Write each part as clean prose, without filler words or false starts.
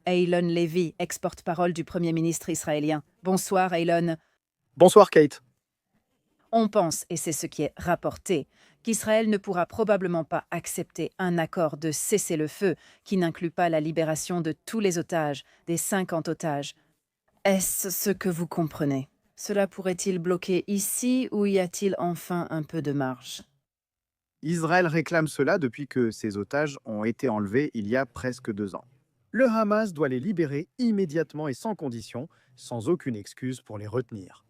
Eylon Levy, ex-porte-parole du Premier ministre israélien. Bonsoir, Eylon. Bonsoir Kate. On pense, et c'est ce qui est rapporté, qu'Israël ne pourra probablement pas accepter un accord de cessez-le-feu qui n'inclut pas la libération de tous les otages, des 50 otages. Est-ce ce que vous comprenez? Cela pourrait-il bloquer ici ou y a-t-il enfin un peu de marge? Israël réclame cela depuis que ses otages ont été enlevés il y a presque 2 ans. Le Hamas doit les libérer immédiatement et sans condition, sans aucune excuse pour les retenir.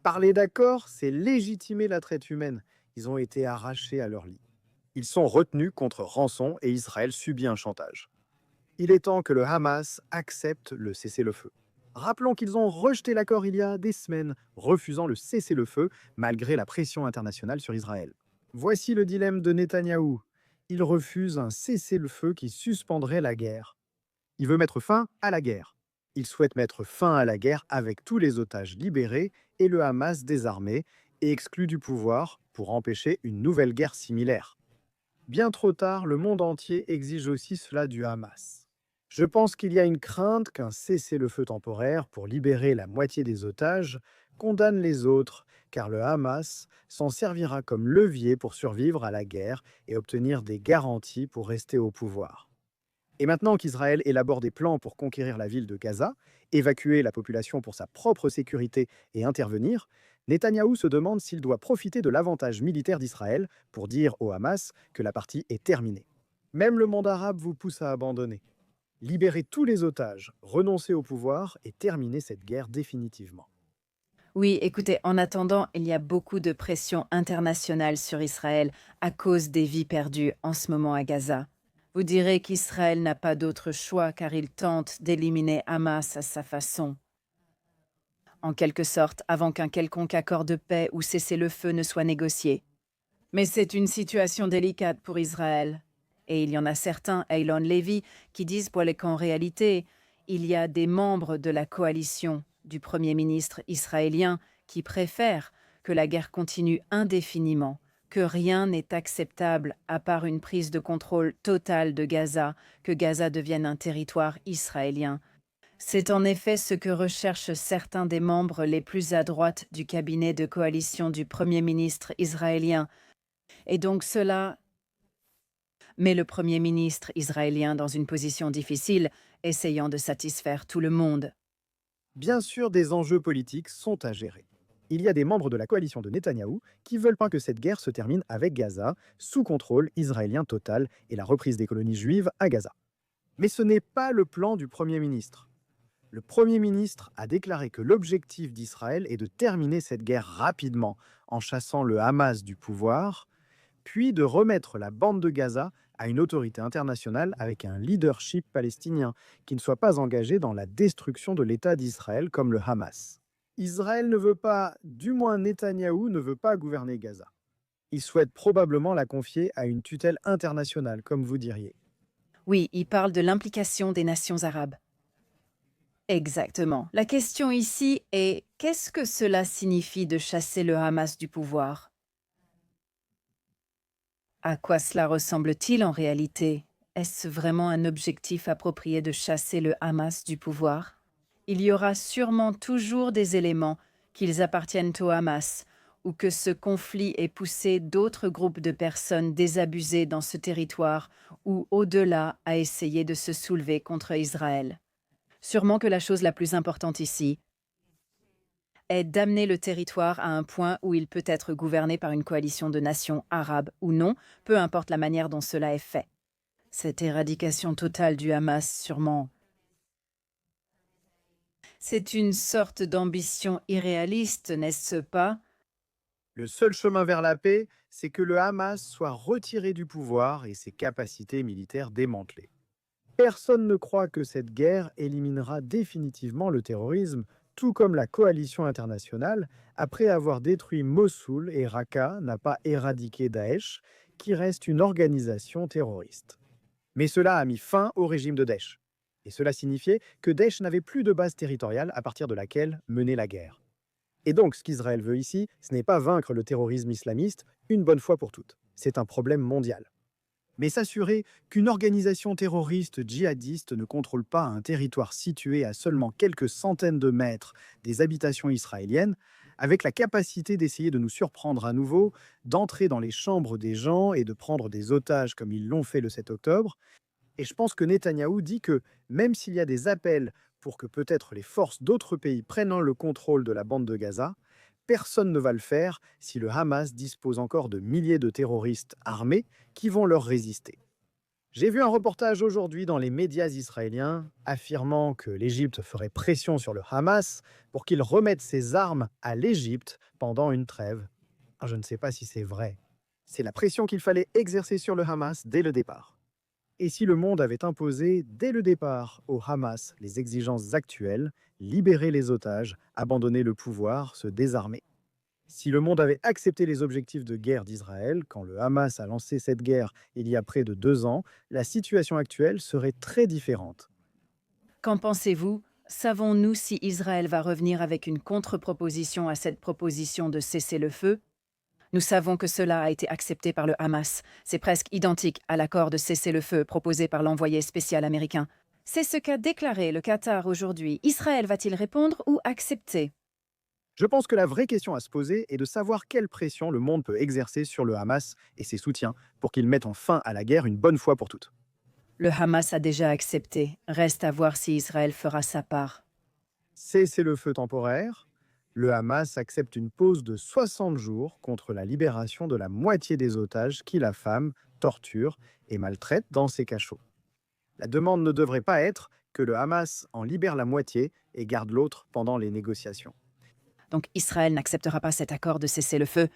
Parler d'accord, c'est légitimer la traite humaine. Ils ont été arrachés à leur lit. Ils sont retenus contre rançon et Israël subit un chantage. Il est temps que le Hamas accepte le cessez-le-feu. Rappelons qu'ils ont rejeté l'accord il y a des semaines, refusant le cessez-le-feu malgré la pression internationale sur Israël. Voici le dilemme de Netanyahou. Il refuse un cessez-le-feu qui suspendrait la guerre. Il veut mettre fin à la guerre. Il souhaite mettre fin à la guerre avec tous les otages libérés et le Hamas désarmé et exclu du pouvoir pour empêcher une nouvelle guerre similaire. Bien trop tard, le monde entier exige aussi cela du Hamas. Je pense qu'il y a une crainte qu'un cessez-le-feu temporaire pour libérer la moitié des otages condamne les autres, car le Hamas s'en servira comme levier pour survivre à la guerre et obtenir des garanties pour rester au pouvoir. Et maintenant qu'Israël élabore des plans pour conquérir la ville de Gaza, évacuer la population pour sa propre sécurité et intervenir, Netanyahou se demande s'il doit profiter de l'avantage militaire d'Israël pour dire au Hamas que la partie est terminée. Même le monde arabe vous pousse à abandonner. Libérer tous les otages, renoncer au pouvoir et terminer cette guerre définitivement. Oui, écoutez, en attendant, il y a beaucoup de pression internationale sur Israël à cause des vies perdues en ce moment à Gaza. Vous direz qu'Israël n'a pas d'autre choix car il tente d'éliminer Hamas à sa façon. En quelque sorte, avant qu'un quelconque accord de paix ou cessez-le-feu ne soit négocié. Mais c'est une situation délicate pour Israël. Et il y en a certains, Eylon Levy, qui disent qu'en réalité, il y a des membres de la coalition du Premier ministre israélien qui préfèrent que la guerre continue indéfiniment, que rien n'est acceptable à part une prise de contrôle totale de Gaza, que Gaza devienne un territoire israélien. C'est en effet ce que recherchent certains des membres les plus à droite du cabinet de coalition du Premier ministre israélien. Et donc cela met le Premier ministre israélien dans une position difficile, essayant de satisfaire tout le monde. Bien sûr, des enjeux politiques sont à gérer. Il y a des membres de la coalition de Netanyahou qui veulent pas que cette guerre se termine avec Gaza, sous contrôle israélien total et la reprise des colonies juives à Gaza. Mais ce n'est pas le plan du Premier ministre. Le Premier ministre a déclaré que l'objectif d'Israël est de terminer cette guerre rapidement en chassant le Hamas du pouvoir, puis de remettre la bande de Gaza à une autorité internationale avec un leadership palestinien qui ne soit pas engagé dans la destruction de l'État d'Israël comme le Hamas. Israël ne veut pas, du moins Netanyahou ne veut pas gouverner Gaza. Il souhaite probablement la confier à une tutelle internationale, comme vous diriez. Oui, il parle de l'implication des nations arabes. Exactement. La question ici est qu'est-ce que cela signifie de chasser le Hamas du pouvoir? À quoi cela ressemble-t-il en réalité? Est-ce vraiment un objectif approprié de chasser le Hamas du pouvoir? Il y aura sûrement toujours des éléments qu'ils appartiennent au Hamas ou que ce conflit ait poussé d'autres groupes de personnes désabusées dans ce territoire ou au-delà à essayer de se soulever contre Israël. Sûrement que la chose la plus importante ici est d'amener le territoire à un point où il peut être gouverné par une coalition de nations arabes ou non, peu importe la manière dont cela est fait. Cette éradication totale du Hamas, sûrement. C'est une sorte d'ambition irréaliste, n'est-ce pas? Le seul chemin vers la paix, c'est que le Hamas soit retiré du pouvoir et ses capacités militaires démantelées. Personne ne croit que cette guerre éliminera définitivement le terrorisme, tout comme la coalition internationale, après avoir détruit Mossoul et Raqqa, n'a pas éradiqué Daesh, qui reste une organisation terroriste. Mais cela a mis fin au régime de Daesh. Et cela signifiait que Daesh n'avait plus de base territoriale à partir de laquelle mener la guerre. Et donc, ce qu'Israël veut ici, ce n'est pas vaincre le terrorisme islamiste une bonne fois pour toutes. C'est un problème mondial. Mais s'assurer qu'une organisation terroriste djihadiste ne contrôle pas un territoire situé à seulement quelques centaines de mètres des habitations israéliennes, avec la capacité d'essayer de nous surprendre à nouveau, d'entrer dans les chambres des gens et de prendre des otages comme ils l'ont fait le 7 octobre. Et je pense que Netanyahou dit que même s'il y a des appels pour que peut-être les forces d'autres pays prennent le contrôle de la bande de Gaza, personne ne va le faire si le Hamas dispose encore de milliers de terroristes armés qui vont leur résister. J'ai vu un reportage aujourd'hui dans les médias israéliens affirmant que l'Égypte ferait pression sur le Hamas pour qu'il remette ses armes à l'Égypte pendant une trêve. Je ne sais pas si c'est vrai. C'est la pression qu'il fallait exercer sur le Hamas dès le départ. Et si le monde avait imposé dès le départ au Hamas les exigences actuelles, libérer les otages, abandonner le pouvoir, se désarmer. Si le monde avait accepté les objectifs de guerre d'Israël, quand le Hamas a lancé cette guerre il y a près de 2 ans, la situation actuelle serait très différente. Qu'en pensez-vous? Savons-nous si Israël va revenir avec une contre-proposition à cette proposition de cesser le feu? Nous savons que cela a été accepté par le Hamas. C'est presque identique à l'accord de cessez-le-feu proposé par l'envoyé spécial américain. C'est ce qu'a déclaré le Qatar aujourd'hui. Israël va-t-il répondre ou accepter? Je pense que la vraie question à se poser est de savoir quelle pression le monde peut exercer sur le Hamas et ses soutiens pour qu'ils mettent fin à la guerre une bonne fois pour toutes. Le Hamas a déjà accepté. Reste à voir si Israël fera sa part. Cessez-le-feu temporaire. Le Hamas accepte une pause de 60 jours contre la libération de la moitié des otages qu'il affame, torture et maltraite dans ses cachots. La demande ne devrait pas être que le Hamas en libère la moitié et garde l'autre pendant les négociations. Donc Israël n'acceptera pas cet accord de cessez-le-feu.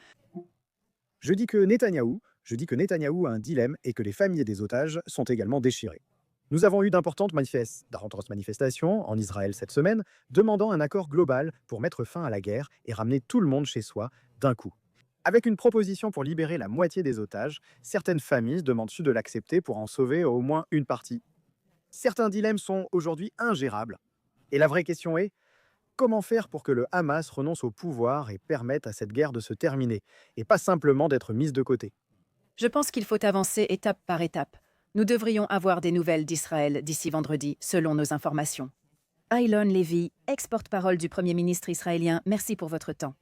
Je dis que Netanyahou a un dilemme et que les familles des otages sont également déchirées. Nous avons eu d'importantes manifestations en Israël cette semaine, demandant un accord global pour mettre fin à la guerre et ramener tout le monde chez soi d'un coup. Avec une proposition pour libérer la moitié des otages, certaines familles demandent de l'accepter pour en sauver au moins une partie. Certains dilemmes sont aujourd'hui ingérables. Et la vraie question est, comment faire pour que le Hamas renonce au pouvoir et permette à cette guerre de se terminer, et pas simplement d'être mise de côté? Je pense qu'il faut avancer étape par étape. Nous devrions avoir des nouvelles d'Israël d'ici vendredi, selon nos informations. Aylon Levy, ex-porte-parole du Premier ministre israélien, merci pour votre temps.